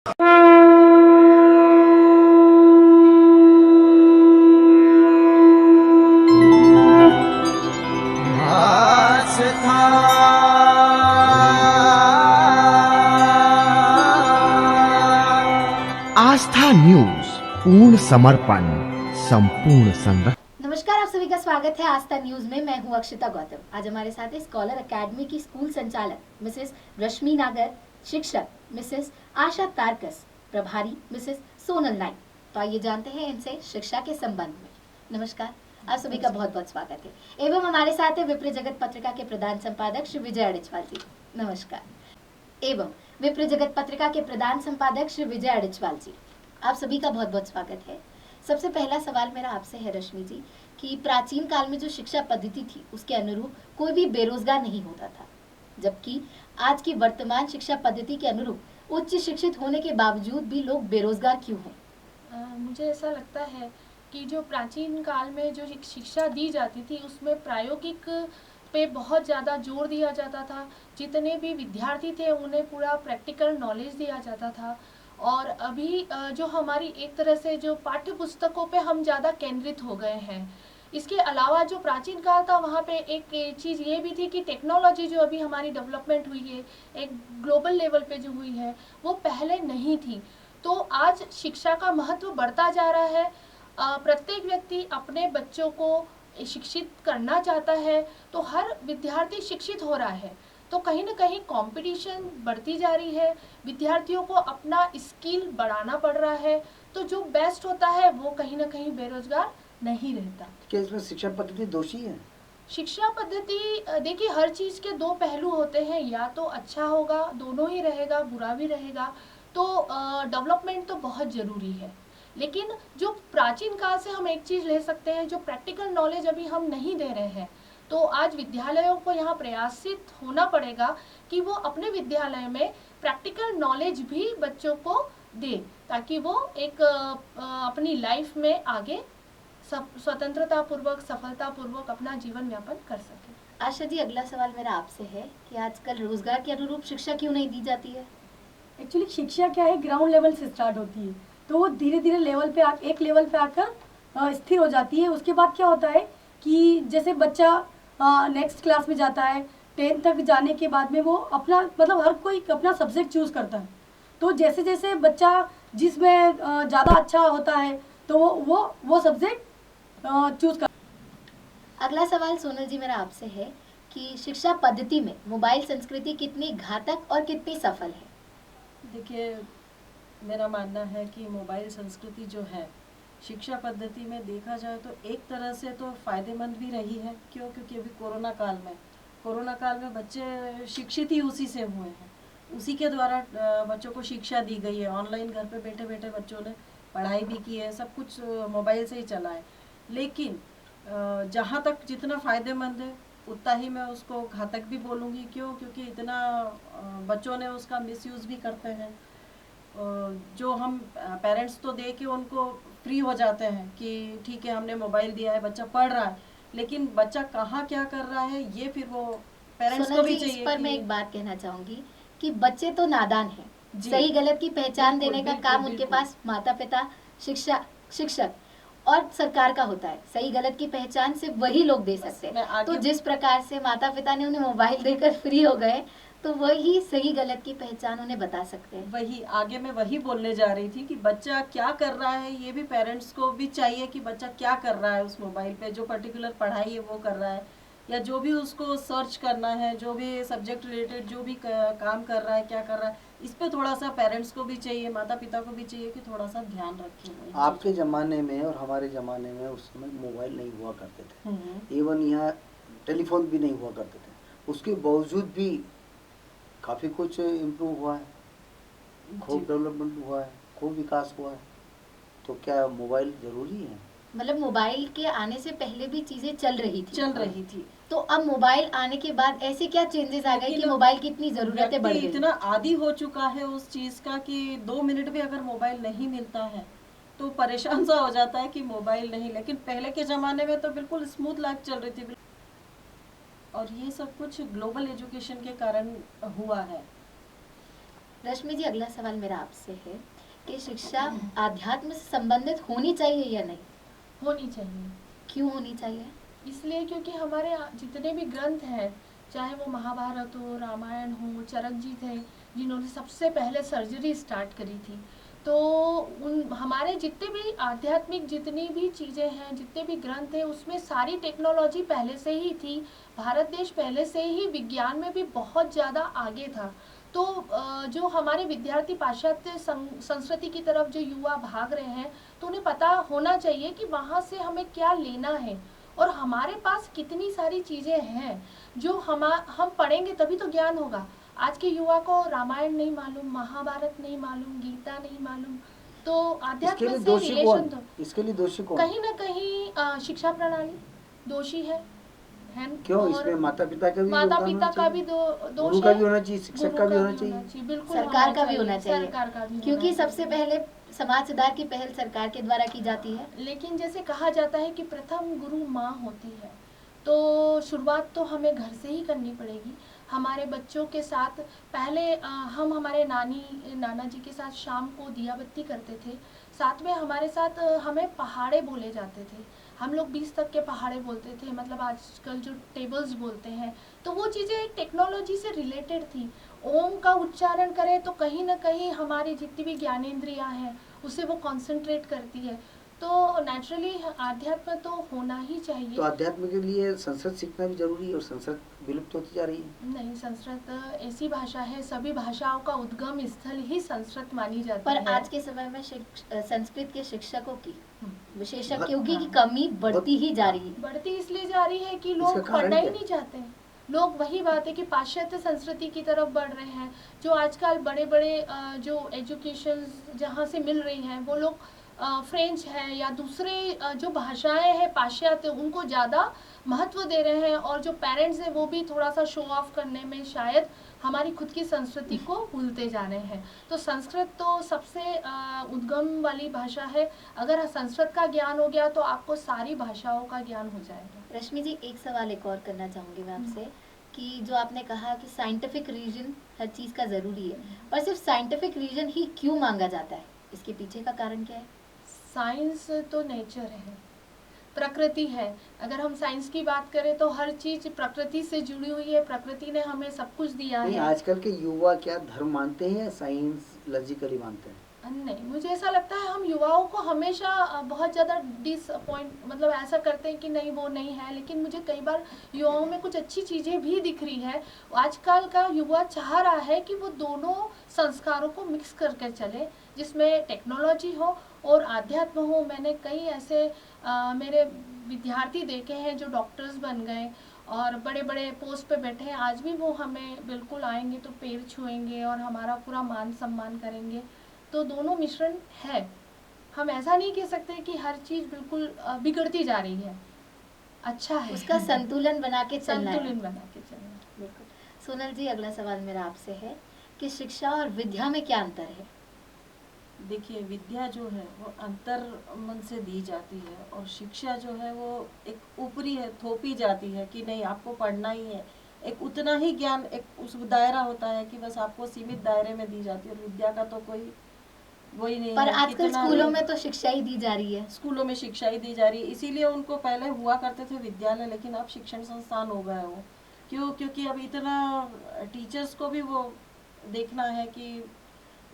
आस्था news, पूर्ण समर्पण, संपूर्ण संरक्षण। नमस्कार, आप सभी का स्वागत है आस्था न्यूज में। मैं हूं अक्षिता गौतम। आज हमारे साथ है स्कॉलर एकेडमी की स्कूल संचालक मिसेस रश्मि नागर, शिक्षक मिसेस आशा तारकस, प्रभारी मिसेस सोनल नाइक। तो आइए जानते हैं इनसे शिक्षा के संबंध में। नमस्कार, आप सभी का बहुत बहुत स्वागत है। एवं हमारे साथ है विप्र जगत पत्रिका के प्रधान संपादक श्री विजय अडिचवाल जी। नमस्कार। एवं विप्र जगत पत्रिका के प्रधान संपादक श्री विजय अडिचवाल जी, आप सभी का बहुत बहुत स्वागत है। सबसे पहला सवाल मेरा आपसे है रश्मि जी, कि प्राचीन काल में जो शिक्षा पद्धति थी उसके अनुरूप कोई भी बेरोजगार नहीं होता था, जबकि आज की वर्तमान शिक्षा पद्धति के अनुरूप उच्च शिक्षित होने के बावजूद भी लोग बेरोजगार क्यों हैं? मुझे ऐसा लगता है कि जो प्राचीन काल में जो शिक्षा दी जाती थी उसमें प्रायोगिक पे बहुत ज़्यादा जोर दिया जाता था। जितने भी विद्यार्थी थे उन्हें पूरा प्रैक्टिकल नॉलेज दिया जाता था। और अभी जो हमारी एक तरह से जो पाठ्य पुस्तकों पे हम ज़्यादा केंद्रित हो गए हैं। इसके अलावा जो प्राचीन काल था वहाँ पे एक चीज़ ये भी थी कि टेक्नोलॉजी जो अभी हमारी डेवलपमेंट हुई है एक ग्लोबल लेवल पे जो हुई है वो पहले नहीं थी। तो आज शिक्षा का महत्व बढ़ता जा रहा है। प्रत्येक व्यक्ति अपने बच्चों को शिक्षित करना चाहता है, तो हर विद्यार्थी शिक्षित हो रहा है। तो कहीं ना कहीं कंपटीशन बढ़ती जा रही है, विद्यार्थियों को अपना स्किल बढ़ाना पड़ रहा है। तो जो बेस्ट होता है वो कहीं ना कहीं बेरोजगार नहीं रहता। क्या इसमें शिक्षा पद्धति दोषी है? शिक्षा पद्धति देखिए, हर चीज के दो पहलू होते हैं, या तो अच्छा होगा, दोनों ही रहेगा, बुरा भी रहेगा। तो डेवलपमेंट तो बहुत जरूरी है, लेकिन जो प्राचीन काल से हम एक चीज ले सकते हैं, जो प्रैक्टिकल नॉलेज अभी हम नहीं दे रहे हैं। तो आज विद्यालयों को यहाँ प्रयासित होना पड़ेगा कि वो अपने विद्यालय में प्रैक्टिकल नॉलेज भी बच्चों को दे, ताकि वो एक अपनी लाइफ में आगे स्वतंत्रता पूर्वक, सफलता पूर्वक अपना जीवन यापन कर सके। आशा जी, अगला सवाल मेरा आपसे है कि आजकल रोजगार के अनुरूप शिक्षा क्यों नहीं दी जाती है? एक्चुअली शिक्षा क्या है, ग्राउंड लेवल से स्टार्ट होती है, तो वो धीरे धीरे एक लेवल पे आकर स्थिर हो जाती है। उसके बाद क्या होता है कि जैसे बच्चा नेक्स्ट क्लास में जाता है, 10th तक जाने के बाद में वो अपना मतलब हर कोई अपना सब्जेक्ट चूज करता है। तो जैसे जैसे बच्चा जिसमें ज़्यादा अच्छा होता है तो वो सब्जेक्ट चूज कर। अगला सवाल सोनल जी मेरा आपसे है कि शिक्षा पद्धति में मोबाइल संस्कृति कितनी घातक और कितनी सफल है? देखिए, मेरा मानना है कि मोबाइल संस्कृति जो है शिक्षा पद्धति में देखा जाए तो एक तरह से तो फ़ायदेमंद भी रही है। क्योंकि अभी कोरोना काल में बच्चे शिक्षित ही उसी से हुए हैं, उसी के द्वारा बच्चों को शिक्षा दी गई है। ऑनलाइन घर पे बैठे बैठे बच्चों ने पढ़ाई भी की है, सब कुछ मोबाइल से ही चला है। लेकिन जहाँ तक जितना फ़ायदेमंद है उतना ही मैं उसको घातक भी बोलूँगी। क्योंकि इतना बच्चों ने उसका मिसयूज़ भी करते हैं। जो हम पेरेंट्स तो दे के उनको फ्री हो जाते हैं कि ठीक है हमने मोबाइल दिया है, बच्चा पढ़ रहा है, लेकिन बच्चा कहाँ क्या कर रहा है ये फिर वो पेरेंट्स को भी चाहिए। इस पर मैं एक बात कहना चाहूंगी कि बच्चे तो नादान हैं, सही गलत की पहचान देने का काम उनके पास माता पिता, शिक्षक और सरकार का होता है। सही गलत की पहचान सिर्फ वही लोग दे सकते हैं। तो जिस प्रकार से माता पिता ने उन्हें मोबाइल देकर फ्री हो गए, तो वही सही गलत की पहचान उन्हें बता सकते हैं। वही आगे मैं वही बोलने जा रही थी कि बच्चा क्या कर रहा है ये भी पेरेंट्स को भी चाहिए कि बच्चा क्या कर रहा है उस मोबाइल पे, जो पर्टिकुलर पढ़ाई है वो कर रहा है, या जो भी उसको सर्च करना है, जो भी सब्जेक्ट रिलेटेड जो भी काम कर रहा है, क्या कर रहा है, इस पे थोड़ा सा पेरेंट्स को भी चाहिए, माता पिता को भी चाहिए कि थोड़ा सा ध्यान रखें। आपके ज़माने में और हमारे ज़माने में उस समय मोबाइल नहीं हुआ करते थे, इवन यहाँ टेलीफोन भी नहीं हुआ करते थे। उसके बावजूद भी काफ़ी कुछ इम्प्रूव हुआ है, खूब डेवलपमेंट हुआ है, खूब विकास हुआ है। तो क्या मोबाइल ज़रूरी है? मतलब मोबाइल के आने से पहले भी चीजें चल रही थी। तो अब मोबाइल आने के बाद ऐसे क्या चेंजेस आ गए कि मोबाइल की इतनी जरूरतें बढ़ गई? इतना आदी हो चुका है उस चीज का कि 2 मिनट भी अगर मोबाइल नहीं मिलता है तो परेशान सा हो जाता है कि मोबाइल नहीं। लेकिन पहले के जमाने में तो बिल्कुल स्मूथ लाइफ चल रही थी, और ये सब कुछ ग्लोबल एजुकेशन के कारण हुआ है। रश्मि जी, अगला सवाल मेरा आपसे है कि शिक्षा आध्यात्म से संबंधित होनी चाहिए या नहीं? होनी चाहिए। क्यों होनी चाहिए? इसलिए क्योंकि हमारे जितने भी ग्रंथ हैं, चाहे वो महाभारत हो, रामायण हो, चरक जी थे जिन्होंने सबसे पहले सर्जरी स्टार्ट करी थी, तो उन हमारे जितने भी आध्यात्मिक जितनी भी चीज़ें हैं, जितने भी ग्रंथ हैं, उसमें सारी टेक्नोलॉजी पहले से ही थी। भारत देश पहले से ही विज्ञान में भी बहुत ज़्यादा आगे था। तो जो हमारे विद्यार्थी पाश्चात्य संस्कृति की तरफ जो युवा भाग रहे हैं, तो उन्हें पता होना चाहिए कि वहाँ से हमें क्या लेना है और हमारे पास कितनी सारी चीज़ें हैं जो हम पढ़ेंगे तभी तो ज्ञान होगा। आज के युवा को रामायण नहीं मालूम, महाभारत नहीं मालूम, गीता नहीं मालूम, तो इसके आध्यात्म लिए से दोषी रिलेशन कौन? तो इसके लिए दोषी कौन? कहीं ना कहीं शिक्षा प्रणाली दोषी है क्यों? और इसमें माता पिता का भी माता योगदान पिता होना का भी चाहिए। दोष गुरु का भी होना चाहिए, शिक्षक गुरु का भी होना चाहिए, बिल्कुल सरकार का भी होना सरकार का भी चाहिए, क्योंकि होना सबसे चाहिए। पहले समाज सुधार की पहल सरकार के द्वारा की जाती है। लेकिन जैसे कहा जाता है कि प्रथम गुरु माँ होती है, तो शुरुआत तो हमें घर से ही करनी पड़ेगी। हमारे बच्चों के साथ पहले हम हमारे नाना जी के साथ शाम को दिया बत्ती करते थे, साथ में हमारे साथ हमें पहाड़े बोले जाते थे। हम लोग 20 तक के पहाड़े बोलते थे, मतलब आजकल जो टेबल्स बोलते हैं, तो वो चीज़ें एक टेक्नोलॉजी से रिलेटेड थी। ओम का उच्चारण करें तो कहीं ना कहीं हमारी जितनी भी ज्ञानेंद्रियाँ हैं उसे वो कॉन्सेंट्रेट करती है। तो नेचुरली आध्यात्म तो होना ही चाहिए। तो अध्यात्म के लिए संस्कृत सीखना भी जरूरी है, और संस्कृत विलुप्त होती जा रही है। नहीं, संस्कृत ऐसी भाषा है, सभी भाषाओं का उद्गम स्थल ही संस्कृत मानी जाती पर है। आज के समय में संस्कृत के शिक्षकों की, विशेषज्ञों की हाँ। कमी बढ़ती ही जा रही है। बढ़ती इसलिए जा रही है कि इसका लोग कारण पढ़ना ही क्या? नहीं चाहते हैं। लोग वही बात है कि पाश्चात्य संस्कृति की तरफ बढ़ रहे हैं। जो आजकल बड़े बड़े जो एजुकेशन जहाँ से मिल रही हैं, वो लोग फ्रेंच है या दूसरे जो भाषाएं हैं पाश्चात्य, उनको ज़्यादा महत्व दे रहे हैं, और जो पेरेंट्स हैं वो भी थोड़ा सा शो ऑफ करने में शायद हमारी खुद की संस्कृति को भूलते जा रहे हैं। तो संस्कृत तो सबसे उद्गम वाली भाषा है। अगर संस्कृत का ज्ञान हो गया तो आपको सारी भाषाओं का ज्ञान हो जाएगा। रश्मि जी, एक सवाल एक और करना चाहूँगी मैं आपसे कि जो आपने कहा कि साइंटिफिक रीजन हर चीज़ का ज़रूरी है, पर सिर्फ साइंटिफिक रीजन ही क्यों मांगा जाता है? इसके पीछे का कारण क्या है? साइंस तो नेचर है, प्रकृति है। अगर हम साइंस की बात करें तो हर चीज प्रकृति से जुड़ी हुई है, प्रकृति ने हमें सब कुछ दिया नहीं, है। आजकल के युवा क्या धर्म मानते हैं या साइंस लॉजिकली मानते हैं? नहीं, मुझे ऐसा लगता है हम युवाओं को हमेशा बहुत ज़्यादा डिसअपॉइंट, मतलब ऐसा करते हैं कि नहीं वो नहीं है, लेकिन मुझे कई बार युवाओं में कुछ अच्छी चीज़ें भी दिख रही है। आजकल का युवा चाह रहा है कि वो दोनों संस्कारों को मिक्स करके चले, जिसमें टेक्नोलॉजी हो और आध्यात्म हो। मैंने कई ऐसे मेरे विद्यार्थी देखे हैं जो डॉक्टर्स बन गए और बड़े बड़े पोस्ट पे बैठे हैं। आज भी वो हमें बिल्कुल आएंगे तो पैर छुएंगे और हमारा पूरा मान सम्मान करेंगे। तो दोनों मिश्रण है। हम ऐसा नहीं कह सकते कि हर चीज़ बिल्कुल बिगड़ती जा रही है, अच्छा है। उसका संतुलन बना के चलना है। संतुलन बना के चलना। बिल्कुल। सोनल जी, अगला सवाल मेरा आपसे है कि शिक्षा और विद्या में क्या अंतर है? देखिए, विद्या जो है वो अंतर मन से दी जाती है, और शिक्षा जो है वो एक ऊपरी है, थोपी जाती है कि नहीं आपको पढ़ना ही है। एक उतना ही ज्ञान, एक उस दायरा होता है कि बस आपको सीमित दायरे में दी जाती है, और विद्या का तो कोई वही नहीं पर है। आजकल कितना स्कूलों में तो शिक्षा ही दी जा रही है। स्कूलों में शिक्षा ही दी जा रही है, इसीलिए उनको पहले हुआ करते थे विद्यालय, लेकिन अब शिक्षण संस्थान हो गए वो। क्यों? क्योंकि अब इतना टीचर्स को भी वो देखना है कि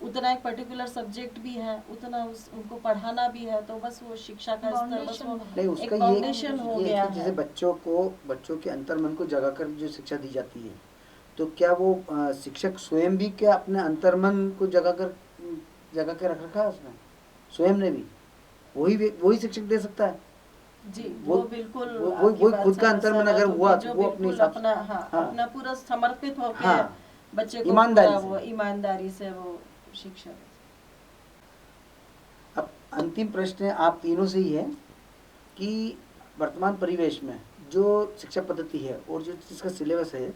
उतना एक पर्टिकुलर सब्जेक्ट भी है, उतना उनको पढ़ाना भी है, तो बस वो शिक्षा का स्तर बस वो नहीं, एक उसका फाउंडेशन हो ये गया है कि जैसे है। बच्चों के अंतर्मन को जगाकर जो शिक्षा दी जाती है, तो क्या वो शिक्षक स्वयं भी क्या अपने अंतर्मन को जगा के रख रखा है उसने? स्वयं ने भी वही शिक्षक दे सकता है जी, वो बिल्कुल वो आपकी बात खुद का से अंतर्मन सहमत अगर हूँ हुआ कि जो तो वो अपने बिल्कुल हिसाब से अपना हाँ। अपना पूरा समर्पित होकर हाँ। बच्चे को ईमानदारी पूरा से। वो ईमानदारी से वो शिक्षा। अब अंतिम प्रश्न आप तीनों से ही है कि वर्तमान परिवेश में जो शिक्षा पद्धति है और जो जिसका सिलेबस है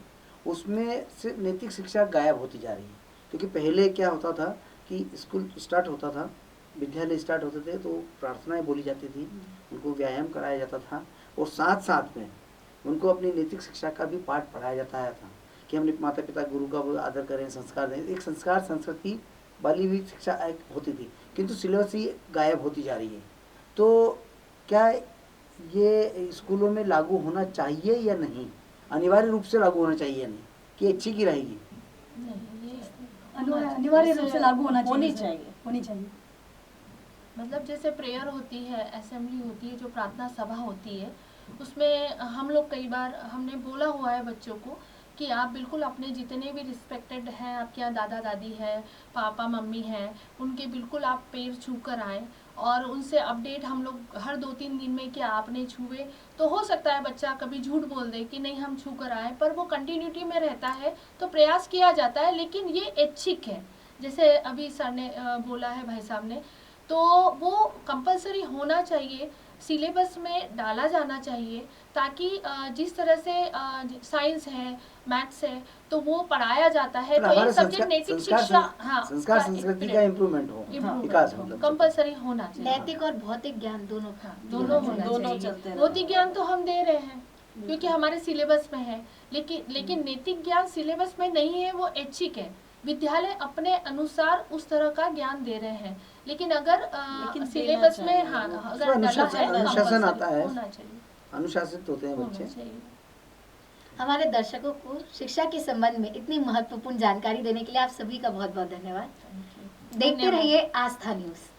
उसमें से नैतिक शिक्षा गायब होती जा रही है। क्योंकि पहले क्या होता था कि स्कूल स्टार्ट होता था, विद्यालय स्टार्ट होते थे, तो प्रार्थनाएं बोली जाती थी, उनको व्यायाम कराया जाता था, और साथ साथ में उनको अपनी नैतिक शिक्षा का भी पाठ पढ़ाया जाता था कि हम अपने माता पिता गुरु का वो आदर करें, संस्कार दें। एक संस्कार संस्कृति वाली भी शिक्षा एक होती थी, किंतु सिलेबस ही गायब होती जा रही है। तो क्या ये स्कूलों में लागू होना चाहिए या नहीं, अनिवार्य रूप से लागू होना चाहिए या नहीं, कि अच्छी की रहेगी? नहीं, ये अनिवार्य रूप से लागू होनी होनी चाहिए। मतलब जैसे प्रेयर होती है, असेंबली होती है, जो प्रार्थना सभा होती है, उसमें हम लोग कई बार हमने बोला हुआ है बच्चों को कि आप बिल्कुल अपने जितने भी रिस्पेक्टेड हैं, आपके यहाँ दादा दादी हैं, पापा मम्मी हैं, उनके बिल्कुल आप पैर छू कर आएँ और उनसे अपडेट हम लोग हर 2-3 दिन में कि आपने छुए। तो हो सकता है बच्चा कभी झूठ बोल दे कि नहीं हम छू कर आए, पर वो कंटिन्यूटी में रहता है तो प्रयास किया जाता है। लेकिन ये ऐच्छिक है, जैसे अभी सर ने बोला है, भाई साहब ने, तो वो कंपलसरी होना चाहिए, सिलेबस में डाला जाना चाहिए, ताकि जिस तरह से साइंस है, मैथ्स है, तो वो पढ़ाया जाता है। तो एक सब्जेक्ट नैतिक शिक्षा, हाँ, संस्कार संस्कृति का इम्प्रूवमेंट हो, विकास मतलब कंपलसरी होना चाहिए। नैतिक और भौतिक ज्ञान दोनों दोनों होना दोनों चाहिए। चलते भौतिक ज्ञान तो हम दे रहे हैं क्योंकि हमारे सिलेबस में है, लेकिन नैतिक ज्ञान सिलेबस में नहीं है, वो ऐच्छिक है। विद्यालय अपने अनुसार उस तरह का ज्ञान दे रहे हैं, लेकिन अगर सिलेबस में, हाँ, अगर डला है, अनुशासन आता है, होना चाहिए, अनुशासित होते हैं होना बच्चे। चाहिए। हमारे दर्शकों को शिक्षा के संबंध में इतनी महत्वपूर्ण जानकारी देने के लिए आप सभी का बहुत बहुत धन्यवाद। देखते रहिए आस्था न्यूज।